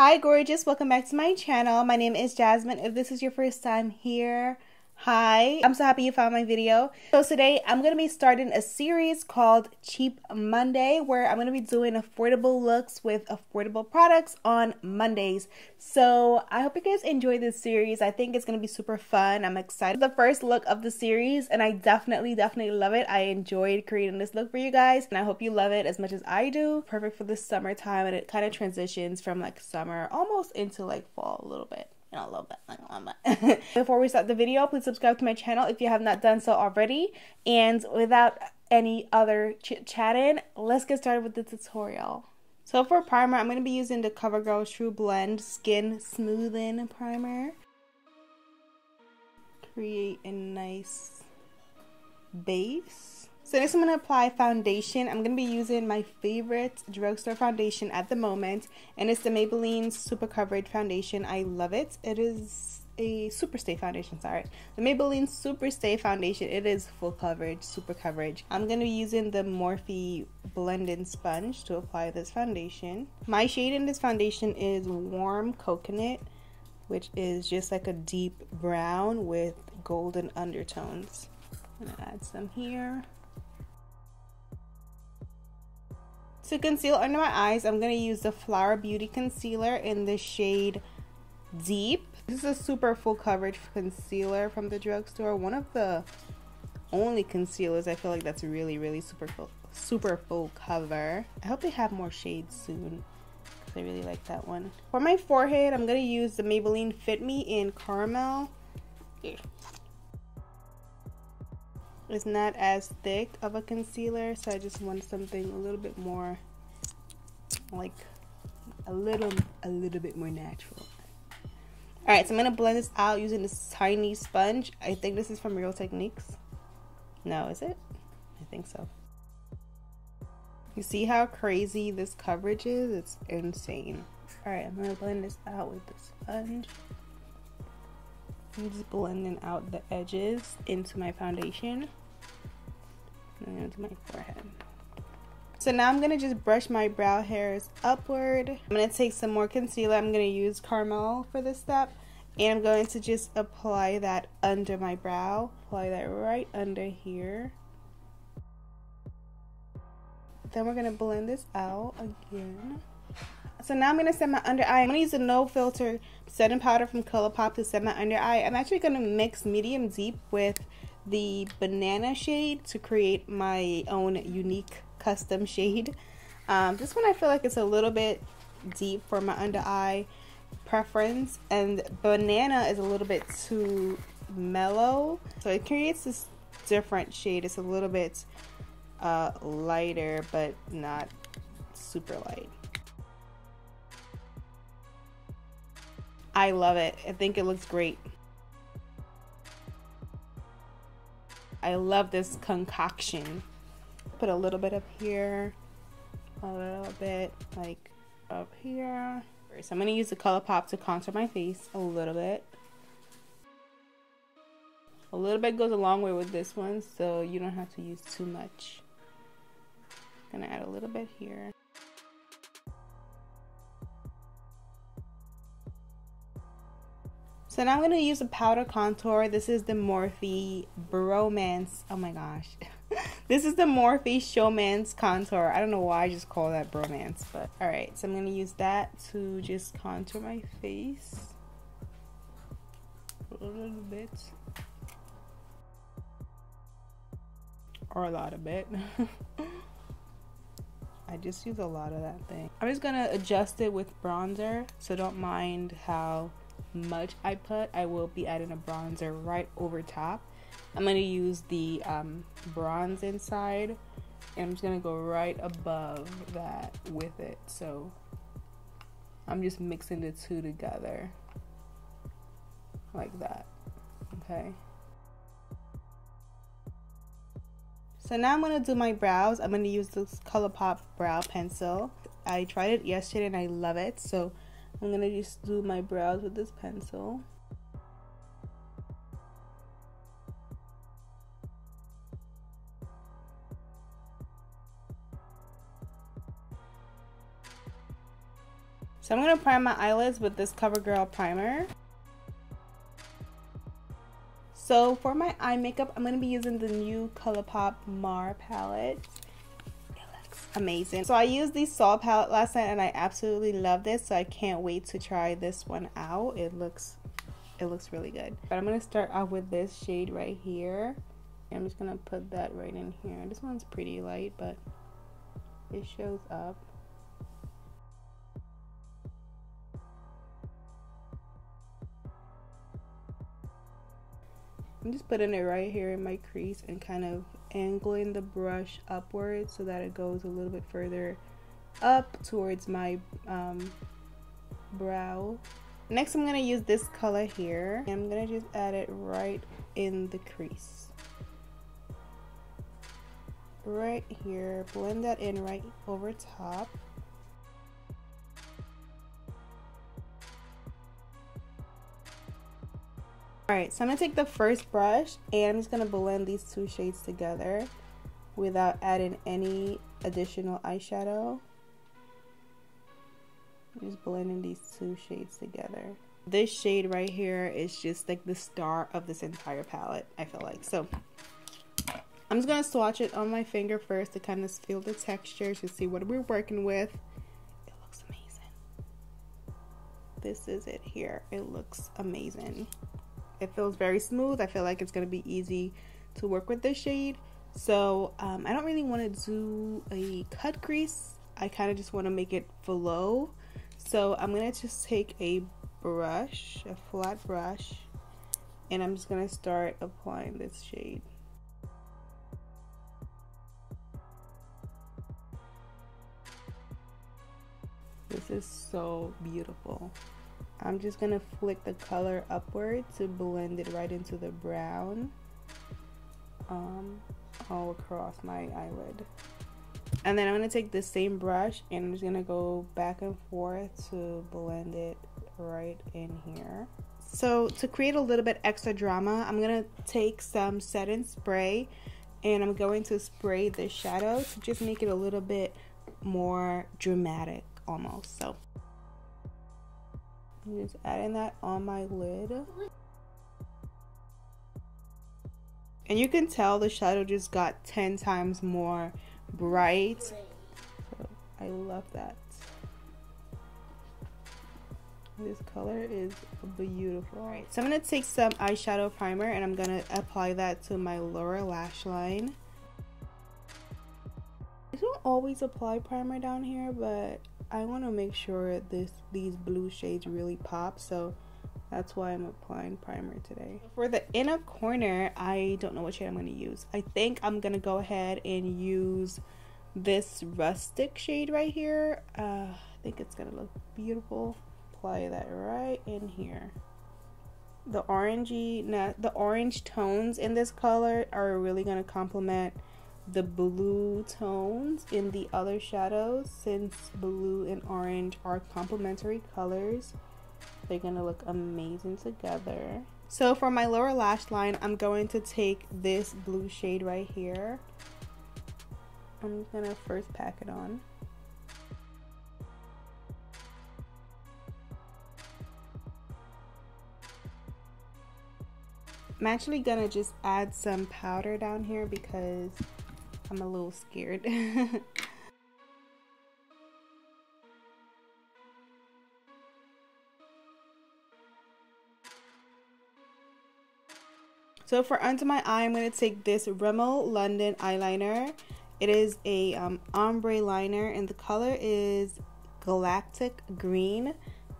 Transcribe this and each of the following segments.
Hi gorgeous, welcome back to my channel. My name is Jasmine. If this is your first time here, hi. I'm so happy you found my video. So today I'm going to be starting a series called Cheap Monday where I'm going to be doing affordable looks with affordable products on Mondays. So I hope you guys enjoy this series. I think it's going to be super fun. I'm excited. The first look of the series and I definitely love it. I enjoyed creating this look for you guys and I hope you love it as much as I do. Perfect for the summertime and it kind of transitions from like summer almost into like fall a little bit. A little bit. Before we start the video, please subscribe to my channel if you have not done so already. And without any other chit-chatting, let's get started with the tutorial. So for primer, I'm going to be using the Covergirl True Blend Skin Smoothing Primer. Create a nice base. So next I'm going to apply foundation. I'm going to be using my favorite drugstore foundation at the moment. And it's the Maybelline Super Coverage Foundation. I love it. It is a Super Stay Foundation, sorry. The Maybelline Super Stay Foundation. It is full coverage, super coverage. I'm going to be using the Morphe blending sponge to apply this foundation. My shade in this foundation is Warm Coconut, which is just like a deep brown with golden undertones. I'm going to add some here. To conceal under my eyes, I'm going to use the Flower Beauty Concealer in the shade Deep. This is a super full coverage concealer from the drugstore. One of the only concealers I feel like that's really super full cover. I hope they have more shades soon because I really like that one. For my forehead, I'm going to use the Maybelline Fit Me in Caramel. Here. It's not as thick of a concealer, so I just want something a little bit more, like a little bit more natural. Alright, so I'm going to blend this out using this tiny sponge. I think this is from Real Techniques. No, is it? I think so. You see how crazy this coverage is? It's insane. Alright, I'm going to blend this out with the sponge. I'm just blending out the edges into my foundation and into my forehead. So now I'm going to just brush my brow hairs upward. I'm going to take some more concealer. I'm going to use Caramel for this step. And I'm going to just apply that under my brow. Apply that right under here. Then we're going to blend this out again. So now I'm going to set my under eye. I'm going to use a no filter setting powder from Colourpop to set my under eye. I'm actually going to mix medium deep with the banana shade to create my own unique custom shade. This one I feel like it's a little bit deep for my under eye preference, and banana is a little bit too mellow. So it creates this different shade. It's a little bit lighter, but not super light. I love it. I think it looks great. I love this concoction. Put a little bit up here, a little bit like up here. So I'm going to use the Colourpop to contour my face a little bit. A little bit goes a long way with this one, so you don't have to use too much. I'm going to add a little bit here. So now I'm going to use a powder contour. This is the Morphe Bromance. Oh my gosh. This is the Morphe Showman's contour. I don't know why I just call that bromance, but alright. So I'm going to use that to just contour my face a little bit. Or a lot of bit. I just use a lot of that thing. I'm just going to adjust it with bronzer, so don't mind how much I put. I will be adding a bronzer right over top. I'm going to use the bronze inside, and I'm just going to go right above that with it. So I'm just mixing the two together like that. Okay. So now I'm going to do my brows. I'm going to use this Colourpop brow pencil. I tried it yesterday and I love it. So I'm going to just do my brows with this pencil. So I'm going to prime my eyelids with this Covergirl primer. So for my eye makeup, I'm going to be using the new Colourpop Mar palette. It looks amazing. So I used the Sol palette last night and I absolutely love this. So I can't wait to try this one out. It looks really good. But I'm going to start off with this shade right here. I'm just going to put that right in here. This one's pretty light, but it shows up. I'm just putting it right here in my crease and kind of angling the brush upwards so that it goes a little bit further up towards my brow. Next, I'm going to use this color here. And I'm going to just add it right in the crease. Right here. Blend that in right over top. Alright, so I'm going to take the first brush and I'm just going to blend these two shades together without adding any additional eyeshadow. I'm just blending these two shades together. This shade right here is just like the star of this entire palette, I feel like. So I'm just going to swatch it on my finger first to kind of feel the texture to see what we're working with. It looks amazing. This is it here. It looks amazing. It feels very smooth. I feel like it's going to be easy to work with this shade. So I don't really want to do a cut crease. I kind of just want to make it flow. So I'm going to just take a brush, a flat brush, and I'm just going to start applying this shade. This is so beautiful. I'm just going to flick the color upward to blend it right into the brown all across my eyelid. And then I'm going to take the same brush and I'm just going to go back and forth to blend it right in here. So to create a little bit extra drama, I'm going to take some setting spray and I'm going to spray the shadow to just make it a little bit more dramatic almost. So I'm just adding that on my lid. And you can tell the shadow just got 10 times more bright. So I love that. This color is beautiful. Alright, so I'm going to take some eyeshadow primer and I'm going to apply that to my lower lash line. I don't always apply primer down here, but I want to make sure these blue shades really pop, so that's why I'm applying primer today. For the inner corner, I don't know what shade I'm going to use. I think I'm going to go ahead and use this rustic shade right here. I think it's going to look beautiful. Apply that right in here. The orange tones in this color are really going to complement the blue tones in the other shadows. Since blue and orange are complementary colors, they're gonna look amazing together. So for my lower lash line, I'm going to take this blue shade right here. I'm gonna first pack it on. I'm actually gonna just add some powder down here because I'm a little scared. So for under my eye, I'm going to take this Rimmel London eyeliner. It is a ombre liner and the color is Galactic Green.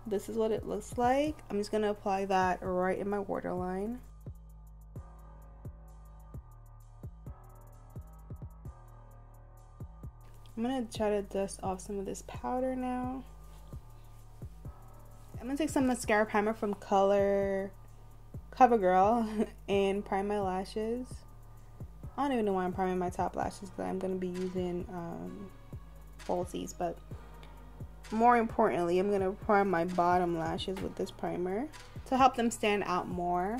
This is what it looks like. I'm just going to apply that right in my waterline. I'm going to try to dust off some of this powder now. I'm going to take some mascara primer from Covergirl and prime my lashes. I don't even know why I'm priming my top lashes because I'm going to be using falsies, but more importantly, I'm going to prime my bottom lashes with this primer to help them stand out more.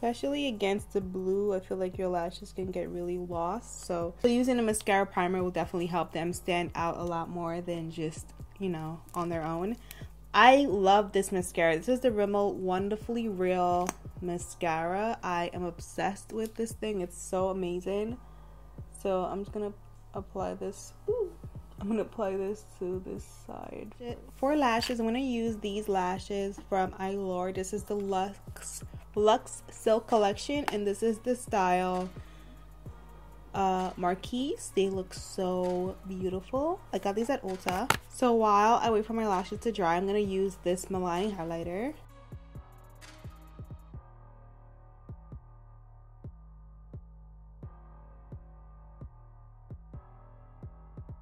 Especially against the blue, I feel like your lashes can get really lost. So using a mascara primer will definitely help them stand out a lot more than just, you know, on their own. I love this mascara. This is the Rimmel Wonderfully Real mascara. I am obsessed with this thing. It's so amazing. So I'm just gonna apply this. Ooh. I'm gonna apply this to this side. For lashes, I'm gonna use these lashes from Eyeliner. This is the Luxe Silk Collection, and this is the style Marquise. They look so beautiful. I got these at Ulta. So while I wait for my lashes to dry, I'm gonna use this Milani highlighter.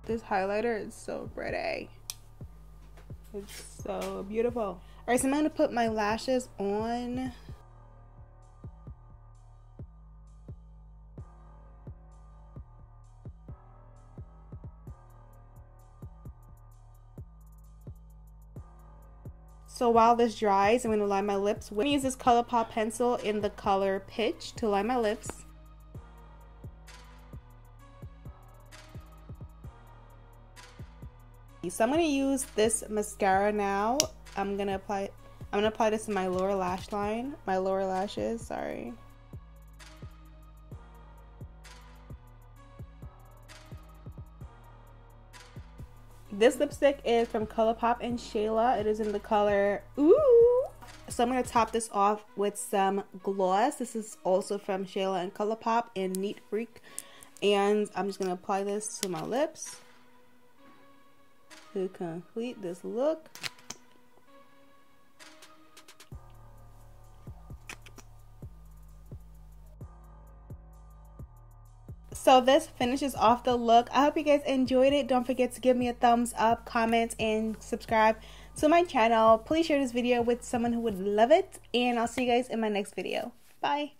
This highlighter is so pretty. It's so beautiful. Alright, so I'm gonna put my lashes on. So while this dries, I'm going to line my lips. I'm going to use this Colourpop pencil in the color Pitch to line my lips. So I'm going to use this mascara now. I'm going to apply this to my lower lash line, my lower lashes, sorry. This lipstick is from Colourpop and Shayla. It is in the color Ooh. So I'm going to top this off with some gloss. This is also from Shayla and Colourpop in Neat Freak. And I'm just going to apply this to my lips to complete this look. So this finishes off the look. I hope you guys enjoyed it. Don't forget to give me a thumbs up, comment, and subscribe to my channel. Please share this video with someone who would love it. And I'll see you guys in my next video. Bye.